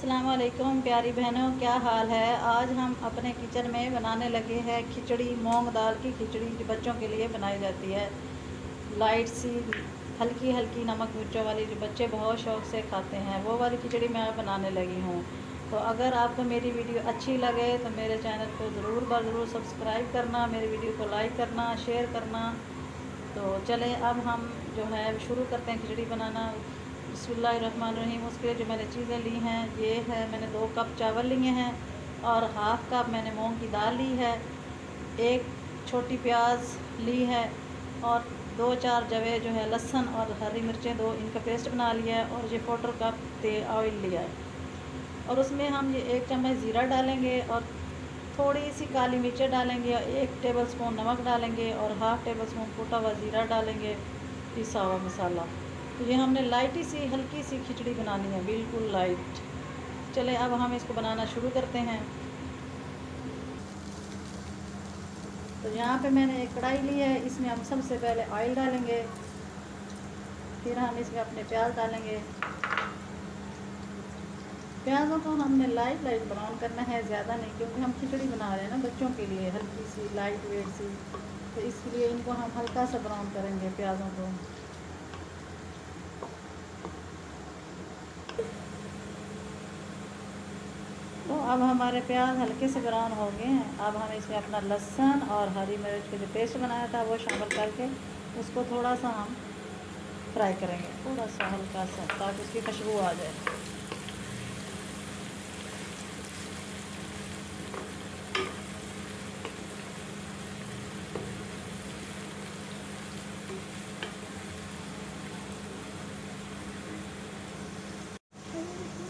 अस्सलाम वालेकुम प्यारी बहनों, क्या हाल है। आज हम अपने किचन में बनाने लगे हैं खिचड़ी, मूंग दाल की खिचड़ी जो बच्चों के लिए बनाई जाती है। लाइट सी, हल्की हल्की नमक मिर्चों वाली, जो बच्चे बहुत शौक़ से खाते हैं, वो वाली खिचड़ी मैं बनाने लगी हूँ। तो अगर आपको मेरी वीडियो अच्छी लगे तो मेरे चैनल को ज़रूर सब्सक्राइब करना, मेरी वीडियो को लाइक करना, शेयर करना। तो चलें अब हम जो है शुरू करते हैं खिचड़ी बनाना। बिस्मिल्लाहिर्रहमानिर्रहीम। उसके लिए जो मैंने चीज़ें ली हैं ये है, मैंने 2 कप चावल लिए हैं और हाफ़ कप मैंने मूंग की दाल ली है। एक छोटी प्याज ली है और 2-4 जवे जो है लहसुन और हरी मिर्चें 2, इनका पेस्ट बना लिया है। और ये 1/4 कप ऑयल लिया है और उसमें हम ये 1 चम्मच ज़ीरा डालेंगे और थोड़ी सी काली मिर्चें डालेंगे और 1 टेबलस्पून नमक डालेंगे और हाफ़ टेबल स्पून कुटा हुआ ज़ीरा डालेंगे, पिसा हुआ मसाला। तो ये हमने लाइट ही सी, हल्की सी खिचड़ी बनानी है, बिल्कुल लाइट। चले अब हम इसको बनाना शुरू करते हैं। तो यहाँ पे मैंने एक कढ़ाई ली है, इसमें हम सबसे पहले ऑयल डालेंगे, फिर हम इसमें अपने प्याज डालेंगे। प्याज़ों को हमने लाइट ब्राउन करना है, ज़्यादा नहीं, क्योंकि हम खिचड़ी बना रहे हैं ना बच्चों के लिए, हल्की सी लाइट वेट सी। तो इसलिए इनको हम हल्का सा ब्राउन करेंगे प्याज़ों को। तो अब हमारे प्याज हल्के से ब्राउन हो गए हैं। अब हम इसमें अपना लहसुन और हरी मिर्च का जो पेस्ट बनाया था वो शामिल करके उसको थोड़ा सा हम फ्राई करेंगे, थोड़ा सा हल्का सा, ताकि उसकी खुशबू आ जाए।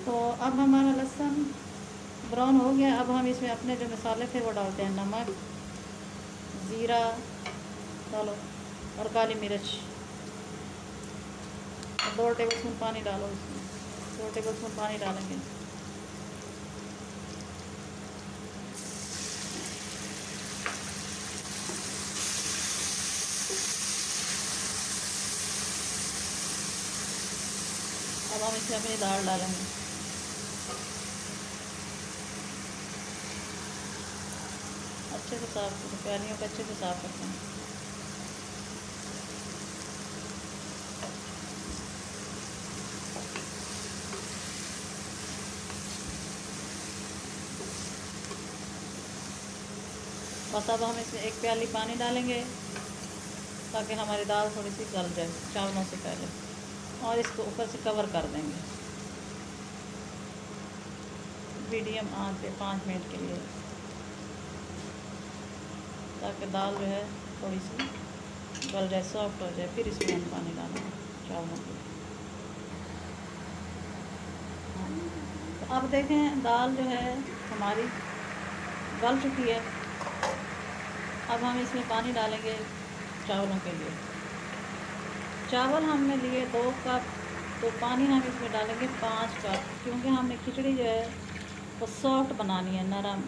तो अब हमारा लहसुन ब्राउन हो गया। अब हम इसमें अपने जो मसाले थे वो डालते हैं। नमक, ज़ीरा डालो और काली मिर्च, और 2 टेबलस्पून पानी डालो। इसमें 2 टेबलस्पून पानी डालेंगे। अब हम इसमें अपनी दाल डालेंगे। अच्छे से साफ, पैनियों को अच्छे से साफ करते हैं। बस अब हम इसमें 1 प्याली पानी डालेंगे ताकि हमारी दाल थोड़ी सी गल जाए चावलों से पहले, और इसको ऊपर से कवर कर देंगे मीडियम आंच पे 5 मिनट के लिए, ताकि दाल जो है थोड़ी सी गल जाए, सॉफ्ट हो जाए। फिर इसमें हम पानी डालेंगे चावलों को। तो अब देखें दाल जो है हमारी गल चुकी है। अब हम इसमें पानी डालेंगे चावलों के लिए। चावल हमने लिए 2 कप, तो पानी हम इसमें डालेंगे 5 कप, क्योंकि हमने खिचड़ी जो है वो सॉफ्ट बनानी है, नरम,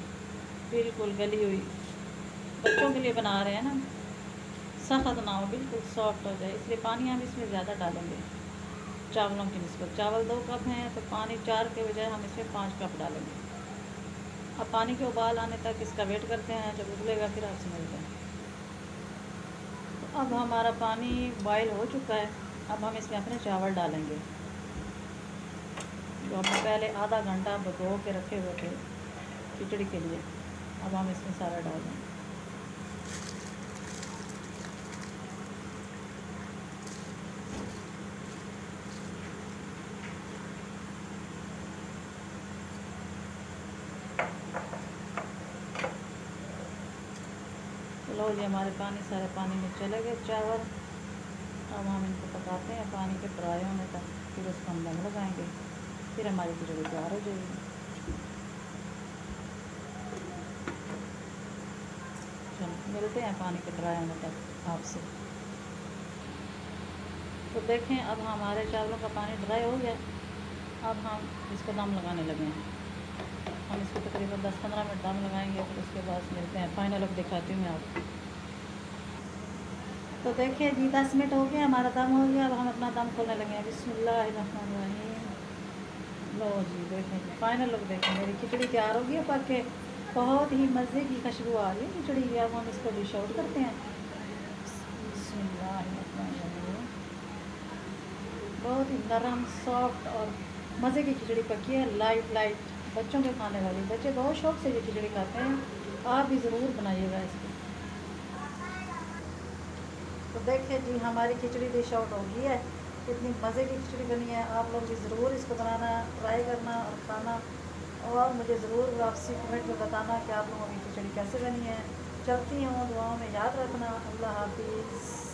बिल्कुल गली हुई। बच्चों के लिए बना रहे हैं ना, सख्त ना हो, बिल्कुल सॉफ्ट हो जाए, इसलिए पानी हम इसमें ज़्यादा डालेंगे चावलों की निस्बत। चावल 2 कप हैं तो पानी 4 के बजाय हम इसमें 5 कप डालेंगे। अब पानी के उबाल आने तक इसका वेट करते हैं, जब उबलेगा फिर आपसे मिलते हैं। तो अब हमारा पानी बॉयल हो चुका है। अब हम इसमें अपने चावल डालेंगे जो हमने पहले आधा घंटा भिगो के रखे हुए थे खिचड़ी के लिए। अब हम इसमें सारा डाल देंगे। लो जी, हमारे सारे पानी में चले गए चावल। अब हम इनको पकाते हैं पानी के फ्राई होने तक, फिर उसको हम दम लगाएंगे, फिर हमारी खिचड़ी तैयार हो जाएगी। चलो मिलते हैं पानी के फ्राई होने तक आपसे। तो देखें अब हमारे चावलों का पानी ड्राई हो गया। अब हम इसको दम लगाने लगे हैं। हम इसको तकरीबन 10-15 मिनट दम लगाएंगे, फिर उसके बाद मिलते हैं। फाइनल लुक दिखाती हूँ मैं आपको। तो देखिए जी 10 मिनट हो गया, हमारा दम हो गया। अब हम अपना दम खोलने लगे हैं। बिस्मिल्लाहिर्रहमानिर्रहीम। लो जी देखें जी, फाइनल लुक देखें, मेरी खिचड़ी तैयार होगी है पक के। बहुत ही मज़े की खुशबू आ रही है खिचड़ी की। अब हम इसको डिश आउट करते हैं। बिस्मिल्लाहिर्रहमानिर्रहीम। बहुत ही नरम सॉफ्ट और मज़े की खिचड़ी पकी है, लाइट लाइट, बच्चों के खाने वाली। बच्चे बहुत शौक से ये खिचड़ी खाते हैं, आप भी ज़रूर बनाइएगा इसको। तो देखिए जी, हमारी खिचड़ी डिश आउट हो गई है। कितनी मज़े की खिचड़ी बनी है। आप लोग भी ज़रूर इसको बनाना, ट्राई करना और खाना, और मुझे ज़रूर वापसी कमेंट में बताना कि आप लोगों की खिचड़ी कैसे बनी है। चलती हूँ, दुआओं में याद रखना। अल्लाह हाफिज़।